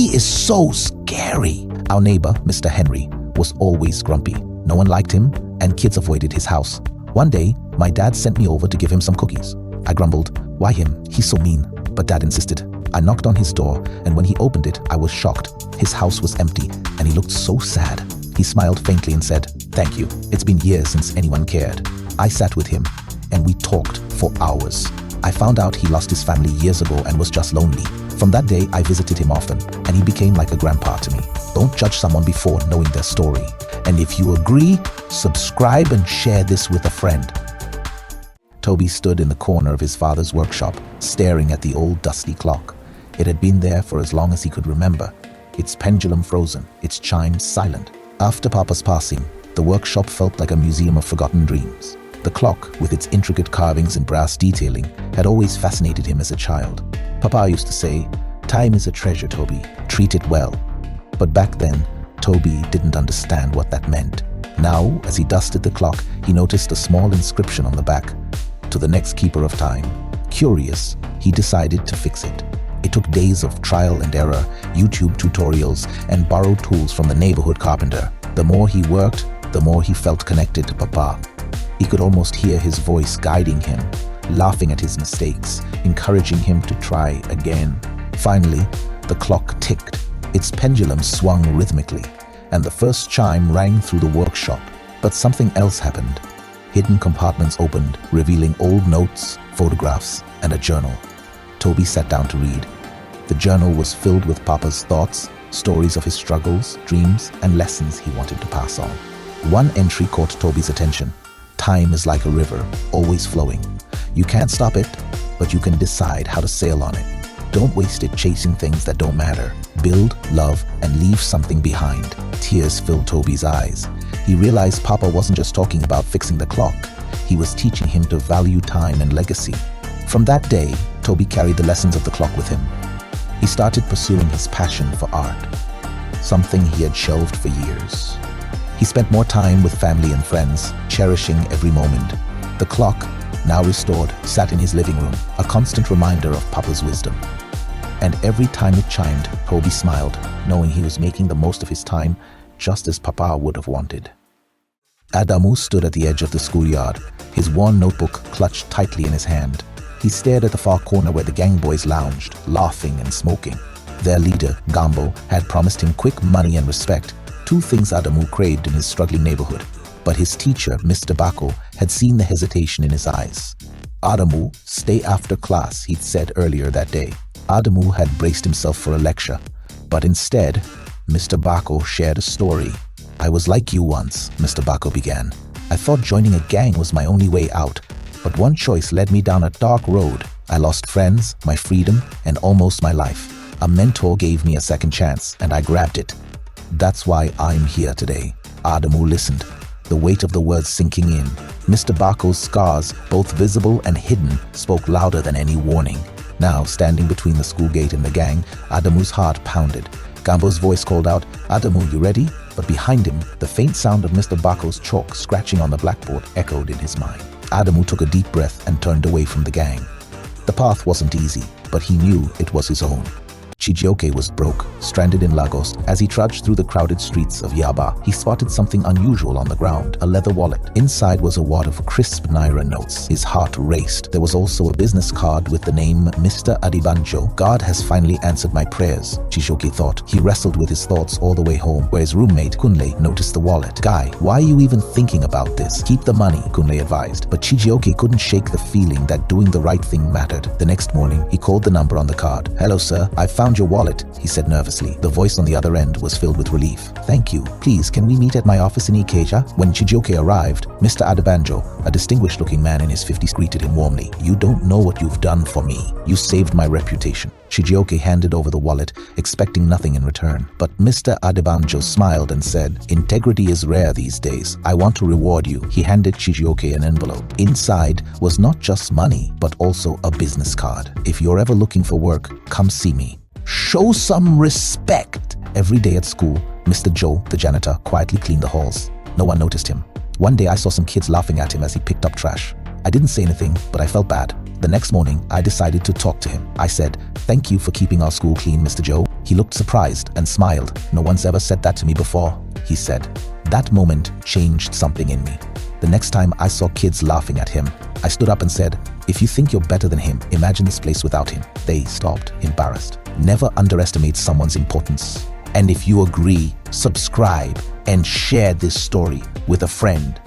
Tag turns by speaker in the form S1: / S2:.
S1: He is so scary. Our neighbor, Mr. Henry, was always grumpy. No one liked him, and kids avoided his house. One day, my dad sent me over to give him some cookies. I grumbled, "Why him? He's so mean." But Dad insisted. I knocked on his door, and when he opened it, I was shocked. His house was empty, and he looked so sad. He smiled faintly and said, "Thank you. It's been years since anyone cared." I sat with him, and we talked for hours. I found out he lost his family years ago and was just lonely. From that day, I visited him often, and he became like a grandpa to me. Don't judge someone before knowing their story. And if you agree, subscribe and share this with a friend. Toby stood in the corner of his father's workshop, staring at the old dusty clock. It had been there for as long as he could remember, its pendulum frozen, its chimes silent. After Papa's passing, the workshop felt like a museum of forgotten dreams. The clock, with its intricate carvings and brass detailing, had always fascinated him as a child. Papa used to say, "Time is a treasure, Toby. Treat it well." But back then, Toby didn't understand what that meant. Now, as he dusted the clock, he noticed a small inscription on the back, "To the next keeper of time." Curious, he decided to fix it. It took days of trial and error, YouTube tutorials, and borrowed tools from the neighborhood carpenter. The more he worked, the more he felt connected to Papa. He could almost hear his voice guiding him, laughing at his mistakes, encouraging him to try again. Finally, the clock ticked. Its pendulum swung rhythmically, and the first chime rang through the workshop. But something else happened. Hidden compartments opened, revealing old notes, photographs, and a journal. Toby sat down to read. The journal was filled with Papa's thoughts, stories of his struggles, dreams, and lessons he wanted to pass on. One entry caught Toby's attention. "Time is like a river, always flowing. You can't stop it, but you can decide how to sail on it. Don't waste it chasing things that don't matter. Build, love, and leave something behind." Tears filled Toby's eyes. He realized Papa wasn't just talking about fixing the clock. He was teaching him to value time and legacy. From that day, Toby carried the lessons of the clock with him. He started pursuing his passion for art, something he had shelved for years. He spent more time with family and friends, cherishing every moment. The clock, now restored, sat in his living room, a constant reminder of Papa's wisdom. And every time it chimed, Toby smiled, knowing he was making the most of his time, just as Papa would have wanted. Adamu stood at the edge of the schoolyard, his worn notebook clutched tightly in his hand. He stared at the far corner where the gang boys lounged, laughing and smoking. Their leader, Gambo, had promised him quick money and respect, two things Adamu craved in his struggling neighborhood. But his teacher, Mr. Bako, had seen the hesitation in his eyes. "Adamu, stay after class," he'd said earlier that day. Adamu had braced himself for a lecture, but instead, Mr. Bako shared a story. "I was like you once," Mr. Bako began. "I thought joining a gang was my only way out, but one choice led me down a dark road. I lost friends, my freedom, and almost my life. A mentor gave me a second chance, and I grabbed it. That's why I'm here today." Adamu listened, the weight of the words sinking in. Mr. Bako's scars, both visible and hidden, spoke louder than any warning. Now, standing between the school gate and the gang, Adamu's heart pounded. Gambo's voice called out, "Adamu, you ready?" But behind him, the faint sound of Mr. Bako's chalk scratching on the blackboard echoed in his mind. Adamu took a deep breath and turned away from the gang. The path wasn't easy, but he knew it was his own. Chijioke was broke, stranded in Lagos. As he trudged through the crowded streets of Yaba, he spotted something unusual on the ground, a leather wallet. Inside was a wad of crisp Naira notes. His heart raced. There was also a business card with the name Mr. Adibanjo. "God has finally answered my prayers," Chijioke thought. He wrestled with his thoughts all the way home, where his roommate, Kunle, noticed the wallet. "Guy, why are you even thinking about this? Keep the money," Kunle advised. But Chijioke couldn't shake the feeling that doing the right thing mattered. The next morning, he called the number on the card. "Hello, sir. I found your wallet," he said nervously. The voice on the other end was filled with relief. "Thank you. Please, can we meet at my office in Ikeja?" When Chijioke arrived, Mr. Adebanjo, a distinguished-looking man in his 50s, greeted him warmly. "You don't know what you've done for me. You saved my reputation." Chijioke handed over the wallet, expecting nothing in return. But Mr. Adebanjo smiled and said, "Integrity is rare these days. I want to reward you." He handed Chijioke an envelope. Inside was not just money, but also a business card. "If you're ever looking for work, come see me. Show some respect." Every day at school, Mr. Joe, the janitor, quietly cleaned the halls. No one noticed him. One day I saw some kids laughing at him as he picked up trash. I didn't say anything, but I felt bad. The next morning, I decided to talk to him. I said, "Thank you for keeping our school clean, Mr. Joe." He looked surprised and smiled. "No one's ever said that to me before," he said. That moment changed something in me. The next time I saw kids laughing at him, I stood up and said, "If you think you're better than him, imagine this place without him." They stopped, embarrassed. Never underestimate someone's importance. And if you agree, subscribe and share this story with a friend.